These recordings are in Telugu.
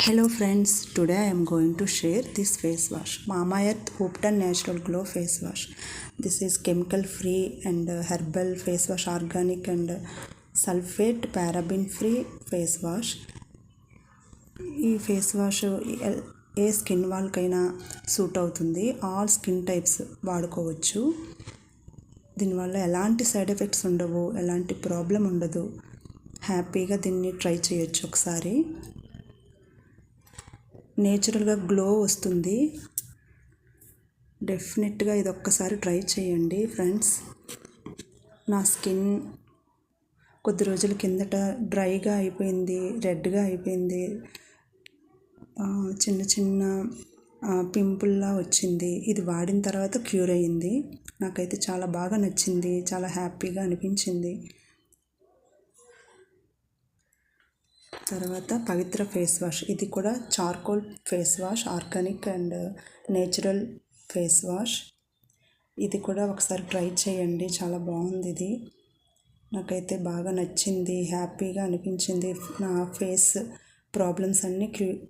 Hello friends, today I am going to share this face wash, Mamaearth Upton Natural Glow face wash. This is chemical free and herbal face wash, organic and sulfate paraben free face wash. ఈ ఫేస్ వాష్ ఏ స్కిన్ వాళ్ళకైనా సూట్ అవుతుంది. ఆల్ స్కిన్ టైప్స్ వాడుకోవచ్చు. దీనివల్ల ఎలాంటి సైడ్ ఎఫెక్ట్స్ ఉండవు, ఎలాంటి ప్రాబ్లం ఉండదు. హ్యాపీగా దీన్ని ట్రై చేయొచ్చు. ఒకసారి నేచురల్గా గ్లో వస్తుంది. డెఫినెట్గా ఇది ఒక్కసారి ట్రై చేయండి ఫ్రెండ్స్. నా స్కిన్ కొద్ది రోజుల కిందట డ్రైగా అయిపోయింది, రెడ్గా అయిపోయింది, చిన్న చిన్న పింపుల్లా వచ్చింది. ఇది వాడిన తర్వాత క్యూర్ అయ్యింది. నాకైతే చాలా బాగా నచ్చింది, చాలా హ్యాపీగా అనిపించింది. తర్వాత పవిత్ర ఫేస్ వాష్, ఇది కూడా charcoal face wash, organic and natural face wash. ఇది కూడా ఒకసారి ట్రై చేయండి, చాలా బాగుంది. ఇది నాకైతే బాగా నచ్చింది, హ్యాపీగా అనిపించింది. నా ఫేస్ ప్రాబ్లమ్స్ అన్నీ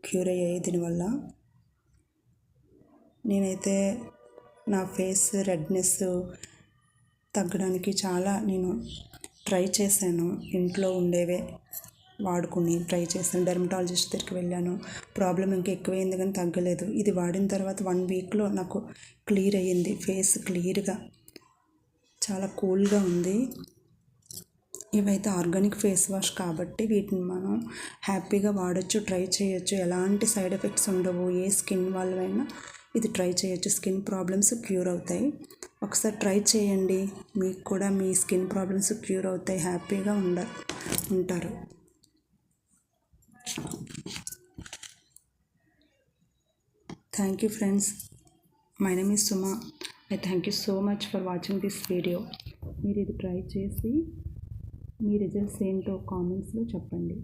క్యూర్ అయ్యాయి దీనివల్ల. నేనైతే నా ఫేస్ రెడ్నెస్ తగ్గడానికి నేను ట్రై చేశాను. ఇంట్లో ఉండేవే వాడుకుని ట్రై చేశాను. డెర్మటాలజిస్ట్ దగ్గరికి వెళ్ళాను. ప్రాబ్లం ఇంకా ఎక్కువైంది కానీ తగ్గలేదు. ఇది వాడిన తర్వాత 1 వీక్లో నాకు క్లియర్ అయ్యింది. ఫేస్ క్లియర్గా చాలా కూల్గా ఉంది. ఇవైతే ఆర్గానిక్ ఫేస్ వాష్ కాబట్టి వీటిని మనం హ్యాపీగా వాడచ్చు, ట్రై చేయొచ్చు. ఎలాంటి సైడ్ ఎఫెక్ట్స్ ఉండవు. ఏ స్కిన్ వాళ్ళైనా ఇది ట్రై చేయొచ్చు. స్కిన్ ప్రాబ్లమ్స్ క్యూర్ అవుతాయి. ఒకసారి ట్రై చేయండి, మీకు కూడా మీ స్కిన్ ప్రాబ్లమ్స్ క్యూర్ అవుతాయి, హ్యాపీగా ఉంటారు. Thank you friends. My name is Suma. I thank you so much for watching this video. మీరు ఇది ట్రై చేసి మీ రిజల్ట్స్ ఏంటో కామెంట్స్లో చెప్పండి.